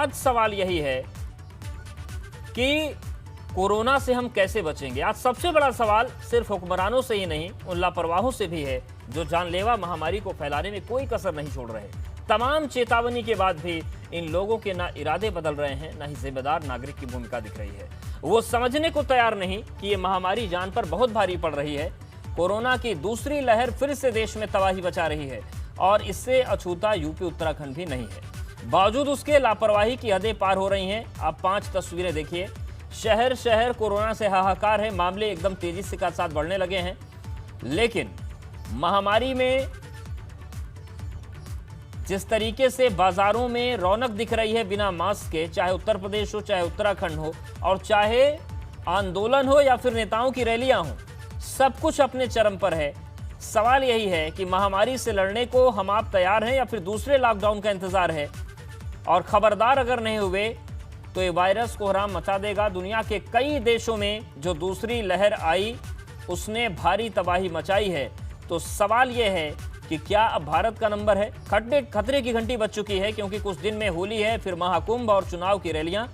आज सवाल यही है कि कोरोना से हम कैसे बचेंगे। आज सबसे बड़ा सवाल सिर्फ हुक्मरानों से ही नहीं, उन लापरवाहों से भी है जो जानलेवा महामारी को फैलाने में कोई कसर नहीं छोड़ रहे। तमाम चेतावनी के बाद भी इन लोगों के ना इरादे बदल रहे हैं, ना ही जिम्मेदार नागरिक की भूमिका दिख रही है। वो समझने को तैयार नहीं कि ये महामारी जान पर बहुत भारी पड़ रही है। कोरोना की दूसरी लहर फिर से देश में तबाही मचा रही है और इससे अछूता यूपी उत्तराखंड भी नहीं है। बावजूद उसके लापरवाही की हदें पार हो रही हैं। आप 5 तस्वीरें देखिए। शहर शहर कोरोना से हाहाकार है, मामले एकदम तेजी से के साथ बढ़ने लगे हैं। लेकिन महामारी में जिस तरीके से बाजारों में रौनक दिख रही है बिना मास्क के, चाहे उत्तर प्रदेश हो, चाहे उत्तराखंड हो, और चाहे आंदोलन हो या फिर नेताओं की रैलियां हो, सब कुछ अपने चरम पर है। सवाल यही है कि महामारी से लड़ने को हम आप तैयार हैं या फिर दूसरे लॉकडाउन का इंतजार है। और खबरदार अगर नहीं हुए तो ये वायरस कोहराम मचा देगा। दुनिया के कई देशों में जो दूसरी लहर आई उसने भारी तबाही मचाई है। तो सवाल यह है कि क्या अब भारत का नंबर है? खतरे की घंटी बज चुकी है, क्योंकि कुछ दिन में होली है, फिर महाकुंभ और चुनाव की रैलियां।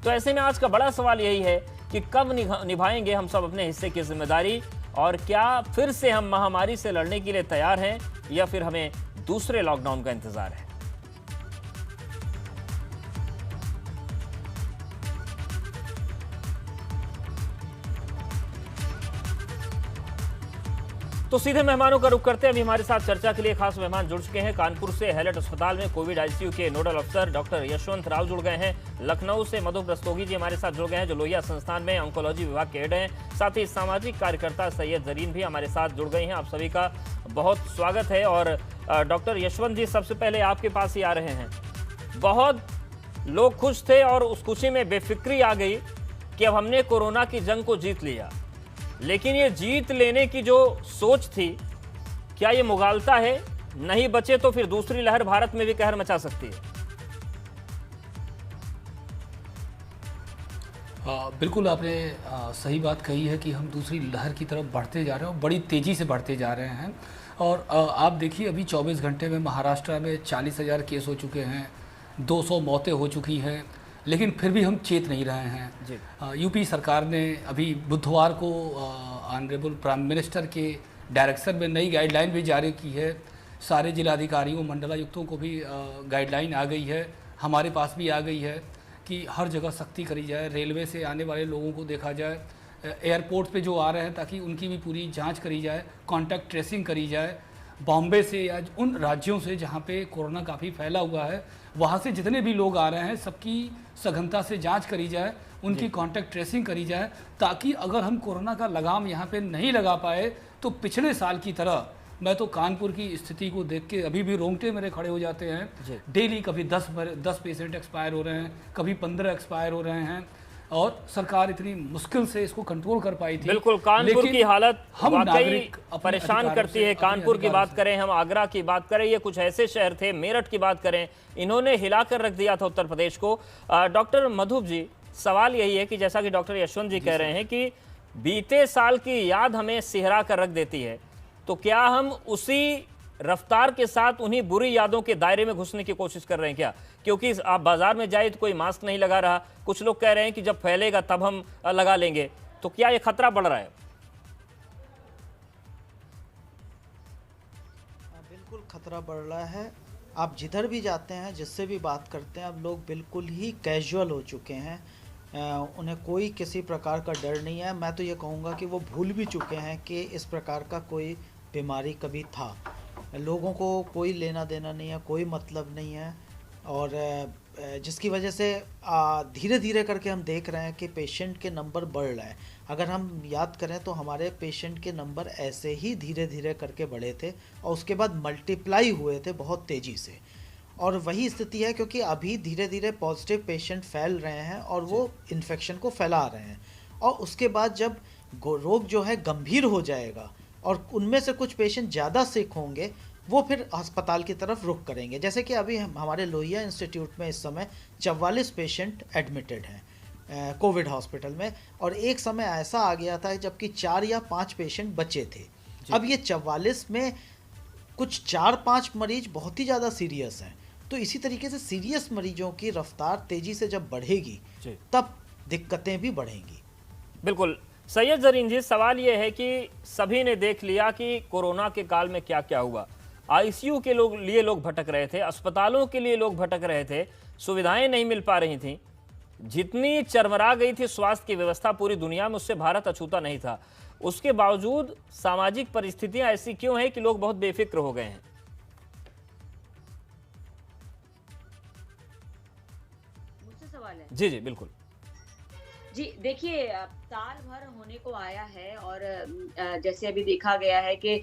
तो ऐसे में आज का बड़ा सवाल यही है कि कब निभाएंगे हम सब अपने हिस्से की जिम्मेदारी, और क्या फिर से हम महामारी से लड़ने के लिए तैयार हैं या फिर हमें दूसरे लॉकडाउन का इंतजार है। तो सीधे मेहमानों का रुख करते हैं। अभी हमारे साथ चर्चा के लिए खास मेहमान जुड़ चुके हैं। कानपुर से हैलेट अस्पताल में कोविड आईसीयू के नोडल अफसर डॉक्टर यशवंत राव जुड़ गए हैं। लखनऊ से मधु रस्तोगी जी हमारे साथ जुड़ गए हैं, जो लोहिया संस्थान में ऑन्कोलॉजी विभाग के हेड हैं। साथ ही सामाजिक कार्यकर्ता सैयद जरीन भी हमारे साथ जुड़ गई हैं। आप सभी का बहुत स्वागत है। और डॉक्टर यशवंत जी, सबसे पहले आपके पास ही आ रहे हैं। बहुत लोग खुश थे और उस खुशी में बेफिक्री आ गई कि अब हमने कोरोना की जंग को जीत लिया, लेकिन ये जीत लेने की जो सोच थी, क्या ये मुगालता है? नहीं बचे तो फिर दूसरी लहर भारत में भी कहर मचा सकती है। बिल्कुल आपने सही बात कही है कि हम दूसरी लहर की तरफ बढ़ते जा रहे हैं और बड़ी तेज़ी से बढ़ते जा रहे हैं। और आप देखिए, अभी 24 घंटे में महाराष्ट्र में 40,000 केस हो चुके हैं, 200 मौतें हो चुकी हैं, लेकिन फिर भी हम चेत नहीं रहे हैं। यूपी सरकार ने अभी बुधवार को ऑनरेबल प्राइम मिनिस्टर के डायरेक्शन में नई गाइडलाइन भी जारी की है। सारे जिलाधिकारियों, मंडलायुक्तों को भी गाइडलाइन आ गई है, हमारे पास भी आ गई है कि हर जगह सख्ती करी जाए। रेलवे से आने वाले लोगों को देखा जाए, एयरपोर्ट पे जो आ रहे हैं ताकि उनकी भी पूरी जांच करी जाए, कॉन्टैक्ट ट्रेसिंग करी जाए। बॉम्बे से या उन राज्यों से जहाँ पे कोरोना काफ़ी फैला हुआ है, वहाँ से जितने भी लोग आ रहे हैं सबकी सघनता से जांच करी जाए, उनकी कॉन्टैक्ट ट्रेसिंग करी जाए, ताकि अगर हम कोरोना का लगाम यहाँ पे नहीं लगा पाए तो पिछले साल की तरह, मैं तो कानपुर की स्थिति को देख के अभी भी रोंगटे मेरे खड़े हो जाते हैं। डेली कभी 10 पेशेंट एक्सपायर हो रहे हैं, कभी 15 एक्सपायर हो रहे हैं, और सरकार इतनी मुश्किल से इसको कंट्रोल कर पाई थी। बिल्कुल, कानपुर की हालत वाकई परेशान करती है। कानपुर की बात करें, हम आगरा की बात करें, ये कुछ ऐसे शहर थे, मेरठ की बात करें, इन्होंने हिलाकर रख दिया था उत्तर प्रदेश को। डॉक्टर मधु जी, सवाल यही है कि जैसा कि डॉक्टर यशवंत जी कह रहे हैं कि बीते साल की याद हमें सिहरा कर रख देती है, तो क्या हम उसी रफ्तार के साथ उन्हीं बुरी यादों के दायरे में घुसने की कोशिश कर रहे हैं क्या? क्योंकि आप बाजार में जाए तो कोई मास्क नहीं लगा रहा, कुछ लोग कह रहे हैं कि जब फैलेगा तब हम लगा लेंगे, तो क्या ये खतरा बढ़ रहा है? बिल्कुल खतरा बढ़ रहा है। आप जिधर भी जाते हैं, जिससे भी बात करते हैं, अब लोग बिल्कुल ही कैजुअल हो चुके हैं। उन्हें कोई किसी प्रकार का डर नहीं है। मैं तो ये कहूँगा कि वो भूल भी चुके हैं कि इस प्रकार का कोई बीमारी कभी था। लोगों को कोई लेना देना नहीं है, कोई मतलब नहीं है, और जिसकी वजह से धीरे धीरे करके हम देख रहे हैं कि पेशेंट के नंबर बढ़ रहे हैं। अगर हम याद करें तो हमारे पेशेंट के नंबर ऐसे ही धीरे धीरे करके बढ़े थे और उसके बाद मल्टीप्लाई हुए थे बहुत तेज़ी से। और वही स्थिति है, क्योंकि अभी धीरे धीरे पॉजिटिव पेशेंट फैल रहे हैं और वो इन्फेक्शन को फैला रहे हैं, और उसके बाद जब रोग जो है गंभीर हो जाएगा और उनमें से कुछ पेशेंट ज़्यादा सिक होंगे, वो फिर अस्पताल की तरफ रुख करेंगे। जैसे कि अभी हमारे लोहिया इंस्टीट्यूट में इस समय 44 पेशेंट एडमिटेड हैं कोविड हॉस्पिटल में, और एक समय ऐसा आ गया था जबकि 4 या 5 पेशेंट बचे थे। अब ये 44 में कुछ 4-5 मरीज बहुत ही ज़्यादा सीरियस हैं, तो इसी तरीके से सीरियस मरीजों की रफ्तार तेजी से जब बढ़ेगी जी। तब दिक्कतें भी बढ़ेंगी। बिल्कुल सैयद जरीन जी, सवाल यह है कि सभी ने देख लिया कि कोरोना के काल में क्या क्या हुआ। आईसीयू के लिए लोग भटक रहे थे, अस्पतालों के लिए लोग भटक रहे थे, सुविधाएं नहीं मिल पा रही थीं। जितनी चरमरा गई थी स्वास्थ्य की व्यवस्था पूरी दुनिया में, उससे भारत अछूता नहीं था। उसके बावजूद सामाजिक परिस्थितियां ऐसी क्यों हैं कि लोग बहुत बेफिक्र हो गए हैं? मुझसे सवाल है? जी जी बिल्कुल। जी देखिए, साल भर होने को आया है और जैसे अभी देखा गया है कि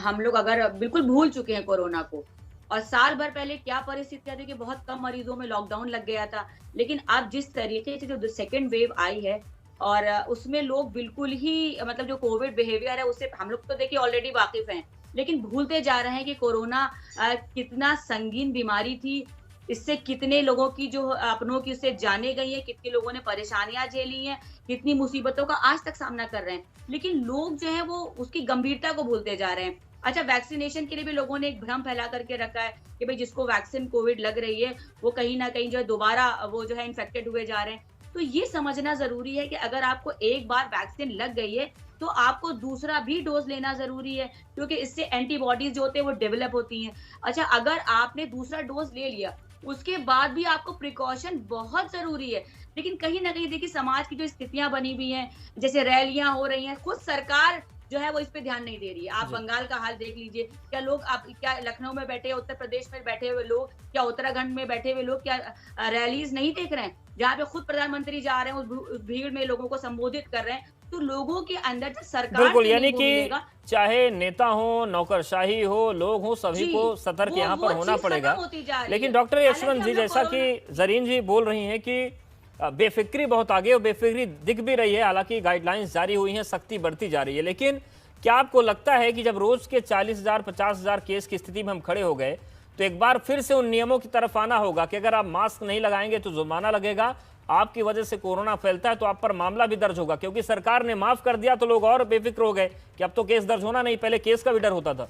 हम लोग अगर बिल्कुल भूल चुके हैं कोरोना को, और साल भर पहले क्या परिस्थितियां थी कि बहुत कम मरीजों में लॉकडाउन लग गया था। लेकिन अब जिस तरीके से जो सेकेंड वेव आई है और उसमें लोग बिल्कुल ही मतलब जो कोविड बिहेवियर है उससे हम लोग तो देखिए ऑलरेडी वाकिफ हैं, लेकिन भूलते जा रहे हैं कि कोरोना कितना संगीन बीमारी थी, इससे कितने लोगों की जो अपनों की उससे जाने गई है, कितने लोगों ने परेशानियां झेली हैं, कितनी मुसीबतों का आज तक सामना कर रहे हैं। लेकिन लोग जो है वो उसकी गंभीरता को भूलते जा रहे हैं। अच्छा, वैक्सीनेशन के लिए भी लोगों ने एक भ्रम फैला करके रखा है कि भाई जिसको वैक्सीन कोविड लग रही है वो कहीं ना कहीं जो है दोबारा वो जो है इन्फेक्टेड हुए जा रहे हैं। तो ये समझना जरूरी है कि अगर आपको एक बार वैक्सीन लग गई है तो आपको दूसरा भी डोज लेना जरूरी है, क्योंकि इससे एंटीबॉडीज जो होते हैं वो डेवलप होती हैं। अच्छा, अगर आपने दूसरा डोज ले लिया उसके बाद भी आपको प्रिकॉशन बहुत जरूरी है। लेकिन कहीं ना कहीं देखिए समाज की जो स्थितियां बनी हुई हैं, जैसे रैलियां हो रही हैं, खुद सरकार जो है वो इस पे ध्यान नहीं दे रही है। आप बंगाल का हाल देख लीजिए, क्या लोग आप क्या लखनऊ में बैठे, उत्तर प्रदेश में बैठे हुए लोग, क्या उत्तराखंड में बैठे हुए लोग क्या रैलीज नहीं देख रहे हैं, जहाँ पे खुद प्रधानमंत्री जा रहे हैं उस भीड़ में लोगों को संबोधित कर रहे हैं। तो लोगों के अंदर जो सरकार बिल्कुल, से यानी नहीं कि बोलेगा, चाहे नेता हो, नौकरशाही हो, लोग हो, सभी जी, को सतर्क वो यहाँ पर होना चीज़ पड़ेगा। खत्म होती जा रही लेकिन है। डॉक्टर हालांकि यशवंत जी, हम लोग जैसा कि जरीन जी बोल रही हैं कि बेफिक्री बहुत आगे और बेफिक्री दिख भी रही है, हालांकि गाइडलाइंस जारी हुई हैं, सख्ती बढ़ती जा रही है। लेकिन क्या आपको लगता है कि जब रोज के 40,000 50,000 केस की स्थिति में हम खड़े हो गए तो एक बार फिर से उन नियमों की तरफ आना होगा कि अगर आप मास्क नहीं लगाएंगे तो जुर्माना लगेगा, आपकी वजह से कोरोना फैलता है तो आप पर मामला भी दर्ज होगा? क्योंकि सरकार ने माफ कर दिया तो लोग और बेफिक्र हो गए कि अब तो केस दर्ज होना नहीं, पहले केस का भी डर होता था।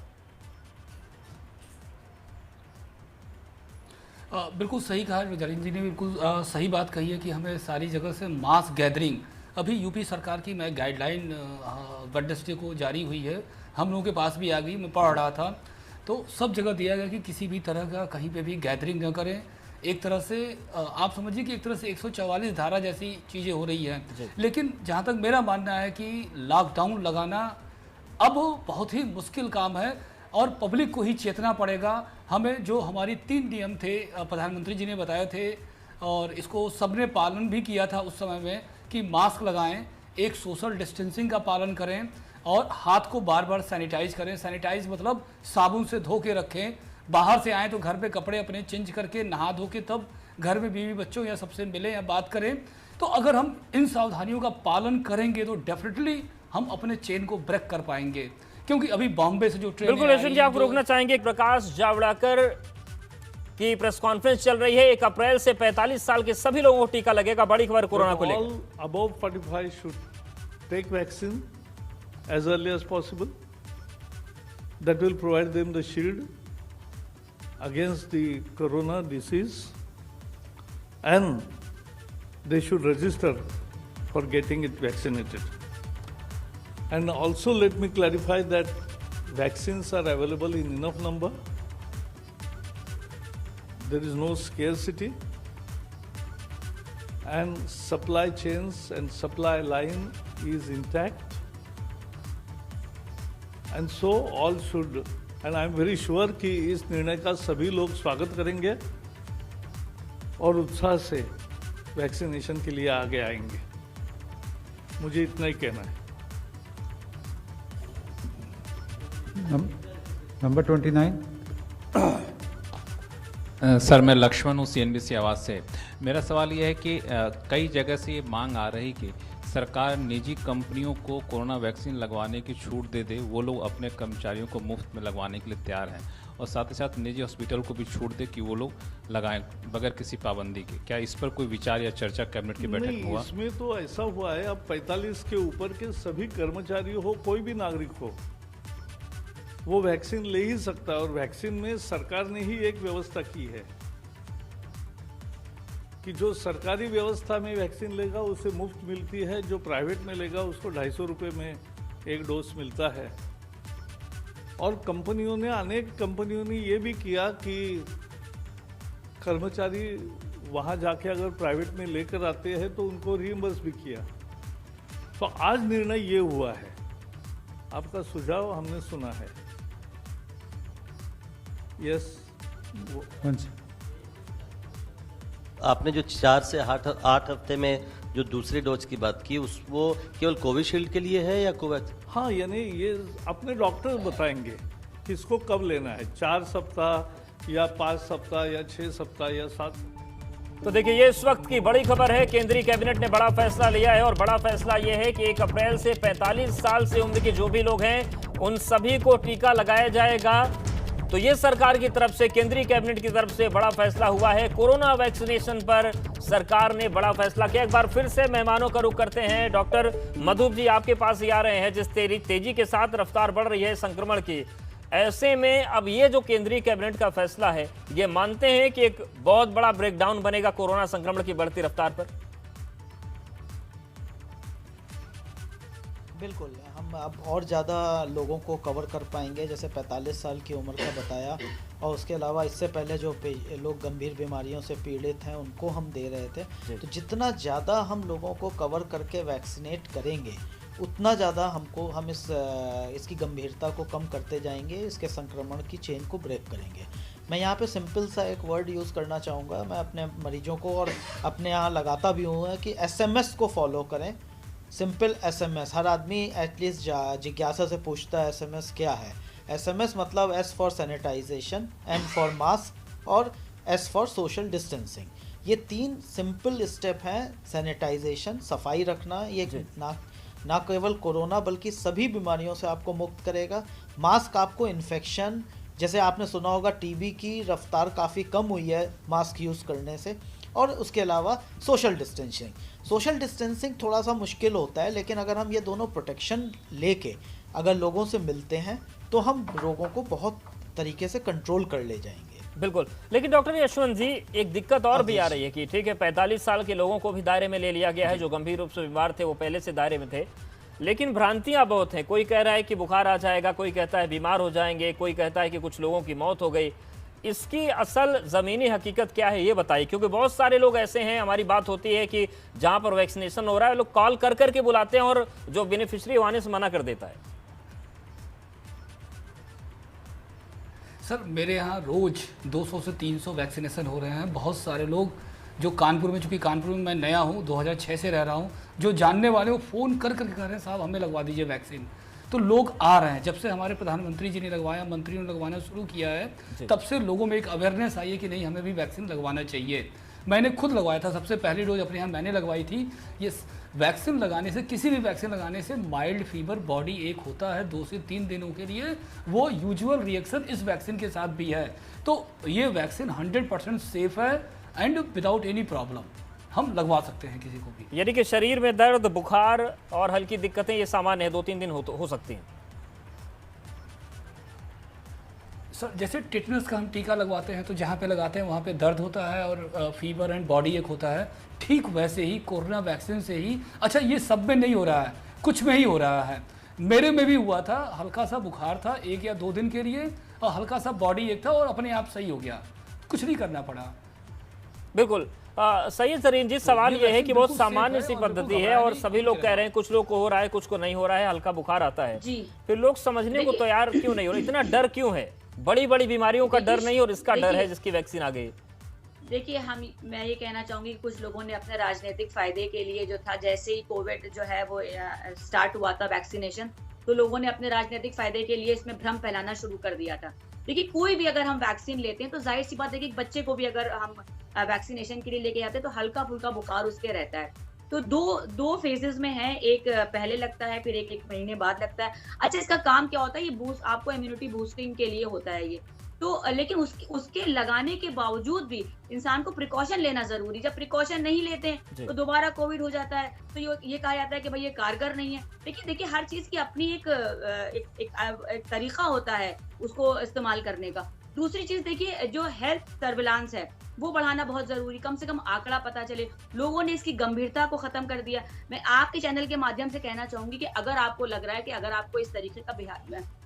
बिल्कुल सही कहा जरीन जी ने, बिल्कुल सही बात कही है कि हमें सारी जगह से मास गैदरिंग, अभी यूपी सरकार की मैं गाइडलाइन वेडनेसडे को जारी हुई है, हम लोगों के पास भी आ गई, मैं पढ़ रहा था, तो सब जगह दिया गया कि किसी भी तरह का कहीं पे भी गैदरिंग न करें। एक तरह से आप समझिए कि एक तरह से 144 धारा जैसी चीज़ें हो रही हैं। लेकिन जहाँ तक मेरा मानना है कि लॉकडाउन लगाना अब बहुत ही मुश्किल काम है और पब्लिक को ही चेतना पड़ेगा। हमें जो हमारी 3 नियम थे, प्रधानमंत्री जी ने बताए थे और इसको सबने पालन भी किया था उस समय में, कि मास्क लगाएं, एक सोशल डिस्टेंसिंग का पालन करें और हाथ को बार बार सैनिटाइज करें। सैनिटाइज मतलब साबुन से धो के रखें, बाहर से आएँ तो घर पे कपड़े अपने चेंज करके नहा धो के तब घर में बीवी बच्चों या सबसे मिलें या बात करें। तो अगर हम इन सावधानियों का पालन करेंगे तो डेफिनेटली हम अपने चेन को ब्रेक कर पाएंगे। क्योंकि अभी बॉम्बे से जो ट्रेन बिल्कुल यशवंत जी, आपको रोकना चाहेंगे, प्रकाश जावड़ेकर की प्रेस कॉन्फ्रेंस चल रही है। 1 अप्रैल से 45 साल के सभी लोगों को टीका लगेगा, बड़ी खबर कोरोना को लेकर। All above 45 should take vaccine as early as possible. That will provide them the shield against the corona disease, and they should register for getting it vaccinated. And also let me clarify that vaccines are available in enough number. There is no scarcity, and supply chains and supply line is intact, and so all should, and I am very sure कि इस निर्णय का सभी लोग स्वागत करेंगे और उत्साह से वैक्सीनेशन के लिए आगे आएंगे। मुझे इतना ही कहना है। नंबर 29। सर, मैं लक्ष्मण हूँ CNBC आवाज़ से। मेरा सवाल यह है कि कई जगह से ये मांग आ रही कि सरकार निजी कंपनियों को कोरोना वैक्सीन लगवाने की छूट दे दे, वो लोग अपने कर्मचारियों को मुफ्त में लगवाने के लिए तैयार हैं, और साथ ही साथ निजी हॉस्पिटल को भी छूट दे कि वो लोग लगाएं बगैर किसी पाबंदी के। क्या इस पर कोई विचार या चर्चा कैबिनेट की बैठक में हुआ? इसमें तो ऐसा हुआ है, अब 45 के ऊपर के सभी कर्मचारी हो, कोई भी नागरिक हो, वो वैक्सीन ले ही सकता है। और वैक्सीन में सरकार ने ही एक व्यवस्था की है कि जो सरकारी व्यवस्था में वैक्सीन लेगा उसे मुफ्त मिलती है, जो प्राइवेट में लेगा उसको 250 रुपये में एक डोज मिलता है। और कंपनियों ने, अनेक कंपनियों ने ये भी किया कि कर्मचारी वहाँ जाके अगर प्राइवेट में लेकर आते हैं तो उनको रिइम्बर्स भी किया। तो आज निर्णय ये हुआ है, आपका सुझाव हमने सुना है। यस, आपने जो 4 से 8 हफ्ते में जो दूसरी डोज की बात की, उस वो केवल कोविशील्ड के लिए है या कोवैक्स? हाँ, यानी ये अपने डॉक्टर बताएंगे किसको कब लेना है, 4 सप्ताह या 5 सप्ताह या 6 सप्ताह या 7। तो देखिए, ये इस वक्त की बड़ी खबर है। केंद्रीय कैबिनेट ने बड़ा फैसला लिया है और बड़ा फैसला ये है कि 1 अप्रैल से 45 साल से उम्र के जो भी लोग हैं उन सभी को टीका लगाया जाएगा। तो ये सरकार की तरफ से, केंद्रीय कैबिनेट की तरफ से बड़ा फैसला हुआ है। कोरोना वैक्सीनेशन पर सरकार ने बड़ा फैसला किया। एक बार फिर से मेहमानों का रुख करते हैं। डॉक्टर मधुप जी आपके पास ही आ रहे हैं। जिस तेजी के साथ रफ्तार बढ़ रही है संक्रमण की, ऐसे में अब ये जो केंद्रीय कैबिनेट का फैसला है, ये मानते हैं कि एक बहुत बड़ा ब्रेकडाउन बनेगा कोरोना संक्रमण की बढ़ती रफ्तार पर? बिल्कुल, हम अब और ज़्यादा लोगों को कवर कर पाएंगे, जैसे 45 साल की उम्र का बताया, और उसके अलावा इससे पहले जो लोग गंभीर बीमारियों से पीड़ित हैं उनको हम दे रहे थे। तो जितना ज़्यादा हम लोगों को कवर करके वैक्सीनेट करेंगे उतना ज़्यादा हम इसकी गंभीरता को कम करते जाएंगे, इसके संक्रमण की चेन को ब्रेक करेंगे। मैं यहाँ पे सिंपल सा एक वर्ड यूज़ करना चाहूँगा, मैं अपने मरीजों को और अपने यहाँ लगाता भी हूँ कि SMS को फॉलो करें। सिंपल SMS, हर आदमी एटलीस्ट जिज्ञासा से पूछता है SMS क्या है। SMS मतलब S for sanitization, M for mask और S फॉर सोशल डिस्टेंसिंग। ये 3 सिंपल स्टेप हैं। सैनिटाइजेशन, सफाई रखना, ये ना केवल कोरोना बल्कि सभी बीमारियों से आपको मुक्त करेगा। मास्क आपको इन्फेक्शन, जैसे आपने सुना होगा टीबी की रफ्तार काफ़ी कम हुई है मास्क यूज़ करने से। और उसके अलावा सोशल डिस्टेंसिंग थोड़ा सा मुश्किल होता है, लेकिन अगर हम ये दोनों प्रोटेक्शन लेके अगर लोगों से मिलते हैं तो हम रोगों को बहुत तरीके से कंट्रोल कर ले जाएंगे। बिल्कुल, लेकिन डॉक्टर यशवंत जी, एक दिक्कत और भी आ रही है कि ठीक है 45 साल के लोगों को भी दायरे में ले लिया गया है। जो गंभीर रूप से बीमार थे वो पहले से दायरे में थे, लेकिन भ्रांतियां बहुत हैं। कोई कह रहा है कि बुखार आ जाएगा, कोई कहता है बीमार हो जाएंगे, कोई कहता है कि कुछ लोगों की मौत हो गई। इसकी असल ज़मीनी हकीकत क्या है ये बताइए, क्योंकि बहुत सारे लोग ऐसे हैं, हमारी बात होती है कि जहां पर वैक्सीनेशन हो रहा है लोग कॉल कर करके बुलाते हैं और जो बेनिफिशरी आने से मना कर देता है। सर, मेरे यहाँ रोज़ 200 से 300 वैक्सीनेशन हो रहे हैं। बहुत सारे लोग जो कानपुर में, चूँकि कानपुर में मैं नया हूँ, 2006 से रह रहा हूँ, जो जानने वाले वो फ़ोन कर करके कह रहे हैं साहब हमें लगवा दीजिए वैक्सीन। तो लोग आ रहे हैं। जब से हमारे प्रधानमंत्री जी ने लगवाया, मंत्रियों ने लगवाना शुरू किया है, तब से लोगों में एक अवेयरनेस आई है कि नहीं हमें भी वैक्सीन लगवाना चाहिए। मैंने खुद लगवाया था, सबसे पहली डोज अपने यहाँ मैंने लगवाई थी। ये वैक्सीन लगाने से, किसी भी वैक्सीन लगाने से माइल्ड फीवर बॉडी एक होता है 2 से 3 दिनों के लिए, वो यूजुअल रिएक्शन इस वैक्सीन के साथ भी है। तो ये वैक्सीन 100% सेफ है एंड विदाउट एनी प्रॉब्लम हम लगवा सकते हैं किसी को भी। यानी कि शरीर में दर्द, बुखार और हल्की दिक्कतें ये सामान्य है, 2-3 दिन हो सकती हैं। सर, जैसे टिटनस का हम टीका लगवाते हैं तो जहाँ पे लगाते हैं वहाँ पे दर्द होता है और फीवर एंड बॉडी एक होता है, ठीक वैसे ही कोरोना वैक्सीन से ही, अच्छा ये सब में नहीं हो रहा है, कुछ में ही हो रहा है। मेरे में भी हुआ था, हल्का सा बुखार था 1 या 2 दिन के लिए और हल्का सा बॉडी एक था और अपने आप सही हो गया, कुछ नहीं करना पड़ा। बिल्कुल सही जरीन जी, सवाल ये है कि बहुत सामान्य सी पद्धति है और सभी लोग कह रहे हैं कुछ लोग को हो रहा है, कुछ को नहीं हो रहा है, हल्का बुखार आता है, फिर लोग समझने को तैयार क्यों नहीं हो रहे? इतना डर क्यों है? बड़ी बड़ी बीमारियों का डर नहीं और इसका डर है जिसकी वैक्सीन आ गई। देखिए, मैं ये कहना चाहूंगी कि कुछ लोगों ने अपने राजनीतिक फायदे के लिए, जो था जैसे ही कोविड जो है वो स्टार्ट हुआ था वैक्सीनेशन, तो लोगों ने अपने राजनीतिक फायदे के लिए इसमें भ्रम फैलाना शुरू कर दिया था। देखिए, कोई भी अगर हम वैक्सीन लेते हैं तो जाहिर सी बात है कि एक बच्चे को भी अगर हम वैक्सीनेशन के लिए लेके जाते हैं तो हल्का फुल्का बुखार उसके रहता है। तो दो फेजेस में है, एक पहले लगता है, फिर एक महीने बाद लगता है। अच्छा, इसका काम क्या होता है? ये बूस्ट, आपको इम्यूनिटी बूस्टिंग के लिए होता है ये। तो लेकिन उसके लगाने के बावजूद भी इंसान को प्रिकॉशन लेना जरूरी। जब प्रिकॉशन नहीं लेते हैं तो दोबारा कोविड हो जाता है, तो ये कहा जाता है कि भाई ये कारगर नहीं है। लेकिन देखिए हर चीज की अपनी एक तरीका होता है उसको इस्तेमाल करने का। दूसरी चीज देखिए, जो हेल्थ सर्विलांस है वो बढ़ाना बहुत जरूरी, कम से कम आंकड़ा पता चले। लोगों ने इसकी गंभीरता को खत्म कर दिया। मैं आपके चैनल के माध्यम से कहना चाहूंगी कि अगर आपको लग रहा है कि अगर आपको इस तरीके का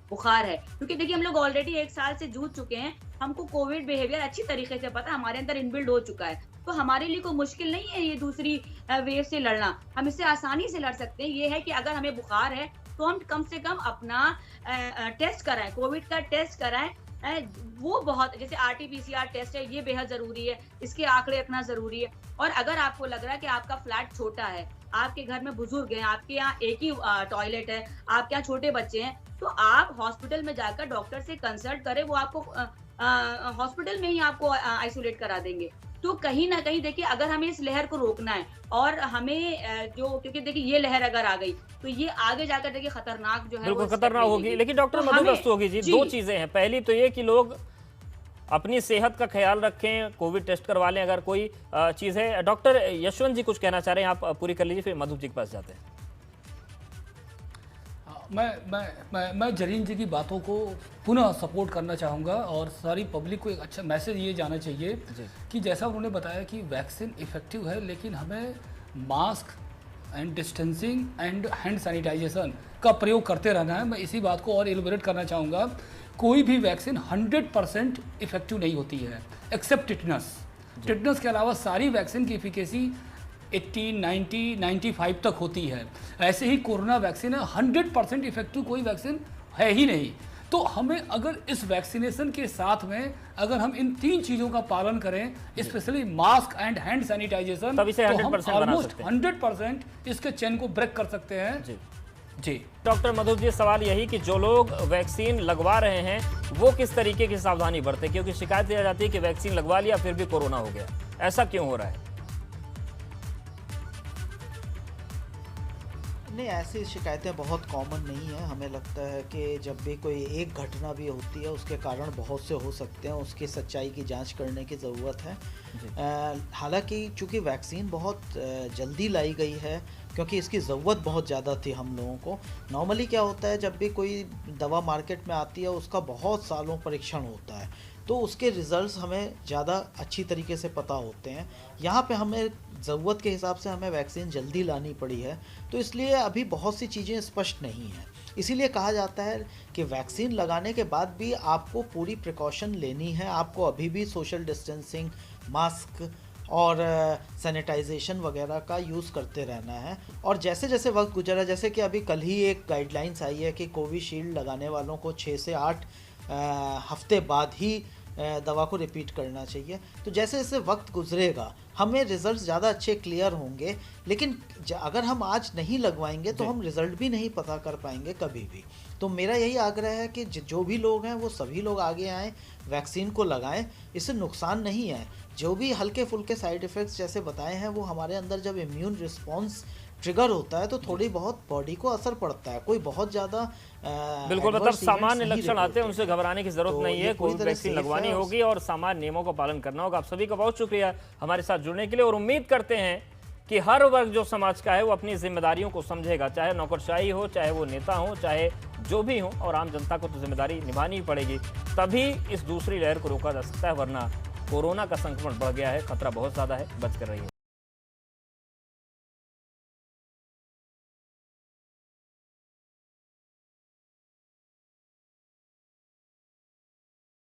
बुखार है, क्योंकि देखिए हम लोग ऑलरेडी 1 साल से जूझ चुके हैं, हमको कोविड बिहेवियर अच्छी तरीके से पता है, हमारे अंदर इनबिल्ड हो चुका है, तो हमारे लिए कोई मुश्किल नहीं है ये दूसरी वेव से लड़ना। हम इससे आसानी से लड़ सकते हैं। ये है कि अगर हमें बुखार है तो हम कम से कम अपना टेस्ट कराएं, कोविड का टेस्ट कराएं। वो बहुत, जैसे RT-PCR टेस्ट है, ये बेहद जरूरी है, इसके आंकड़े रखना जरूरी है। और अगर आपको लग रहा है कि आपका फ्लैट छोटा है, आपके घर में बुजुर्ग हैं, आपके यहाँ एक ही टॉयलेट है, आपके यहाँ छोटे बच्चे हैं, तो आप हॉस्पिटल में जाकर डॉक्टर से कंसल्ट करें, वो आपको हॉस्पिटल में ही आपको आइसोलेट करा देंगे। तो कहीं ना कहीं देखिए अगर हमें इस लहर को रोकना है और हमें क्योंकि देखिए ये लहर अगर आ गई तो ये आगे जाकर देखिए खतरनाक जो है बिल्कुल खतरनाक होगी। लेकिन डॉक्टर मधु रस्तोगी जी, 2 चीजें हैं। पहली तो ये कि लोग अपनी सेहत का ख्याल रखें, कोविड टेस्ट करवा लें अगर कोई चीज़ है। डॉक्टर यशवंत जी कुछ कहना चाह रहे हैं, आप पूरी कर लीजिए, फिर मधु जी के पास जाते हैं। मैं जरीन जी की बातों को पुनः सपोर्ट करना चाहूँगा और सारी पब्लिक को एक अच्छा मैसेज ये जाना चाहिए कि जैसा उन्होंने बताया कि वैक्सीन इफ़ेक्टिव है, लेकिन हमें mask and distancing and hand sanitization का प्रयोग करते रहना है। मैं इसी बात को और एलिबरेट करना चाहूँगा, कोई भी वैक्सीन 100% इफेक्टिव नहीं होती है एक्सेप्ट टिटनस। टिटनस के अलावा सारी वैक्सीन की इफिकेसी 80, 90, 95 तक होती है। ऐसे ही कोरोना वैक्सीन है, 100% इफेक्टिव कोई वैक्सीन है ही नहीं। तो हमें अगर इस वैक्सीनेशन के साथ में अगर हम इन 3 चीज़ों का पालन करें, specially mask and hand sanitization, तब इसे तो हम 100% बना ऑलमोस्ट सकते हैं। 100% इसके चेन को ब्रेक कर सकते हैं। जी डॉक्टर मधु जी, सवाल यही कि जो लोग वैक्सीन लगवा रहे हैं वो किस तरीके की सावधानी बरतें, क्योंकि शिकायत आ जाती है कि वैक्सीन लगवा लिया फिर भी कोरोना हो गया, ऐसा क्यों हो रहा है? नहीं, ऐसी शिकायतें बहुत कॉमन नहीं है। हमें लगता है कि जब भी कोई एक घटना भी होती है उसके कारण बहुत से हो सकते हैं, उसकी सच्चाई की जांच करने की ज़रूरत है। हालांकि चूँकि वैक्सीन बहुत जल्दी लाई गई है, क्योंकि इसकी ज़रूरत बहुत ज़्यादा थी हम लोगों को। नॉर्मली क्या होता है, जब भी कोई दवा मार्केट में आती है उसका बहुत सालों परीक्षण होता है, तो उसके रिज़ल्ट्स हमें ज़्यादा अच्छी तरीके से पता होते हैं। यहाँ पे हमें ज़रूरत के हिसाब से हमें वैक्सीन जल्दी लानी पड़ी है, तो इसलिए अभी बहुत सी चीज़ें स्पष्ट नहीं हैं। इसीलिए कहा जाता है कि वैक्सीन लगाने के बाद भी आपको पूरी प्रिकॉशन लेनी है, आपको अभी भी सोशल डिस्टेंसिंग, मास्क और सैनिटाइजेशन वगैरह का यूज़ करते रहना है। और जैसे जैसे वक्त गुजरा, जैसे कि अभी कल ही एक गाइडलाइंस आई है कि कोविशील्ड लगाने वालों को 6 से 8 हफ्ते बाद ही दवा को रिपीट करना चाहिए। तो जैसे जैसे वक्त गुजरेगा हमें रिज़ल्ट ज़्यादा अच्छे क्लियर होंगे, लेकिन अगर हम आज नहीं लगवाएंगे तो हम रिज़ल्ट भी नहीं पता कर पाएंगे कभी भी। तो मेरा यही आग्रह है कि जो भी लोग हैं वो सभी लोग आगे आएँ, वैक्सीन को लगाएं, इससे नुकसान नहीं है। जो भी हल्के फुल्के साइड इफ़ेक्ट्स जैसे बताए हैं वो हमारे अंदर जब इम्यून रिस्पॉन्स ट्रिगर होता है तो थोड़ी बहुत बॉडी को असर पड़ता है, कोई बहुत ज़्यादा बिल्कुल, मतलब सामान्य लक्षण आते हैं उनसे घबराने की जरूरत नहीं है। कोई वैक्सीन लगवानी होगी और सामान्य नियमों का पालन करना होगा। आप सभी का बहुत शुक्रिया हमारे साथ जुड़ने के लिए, और उम्मीद करते हैं कि हर वर्ग जो समाज का है वो अपनी जिम्मेदारियों को समझेगा, चाहे नौकरशाही हो, चाहे वो नेता हो, चाहे जो भी हो, और आम जनता को तो जिम्मेदारी निभानी ही पड़ेगी, तभी इस दूसरी लहर को रोका जा सकता है। वरना कोरोना का संक्रमण बढ़ गया है, खतरा बहुत ज़्यादा है, बच कर रहिए।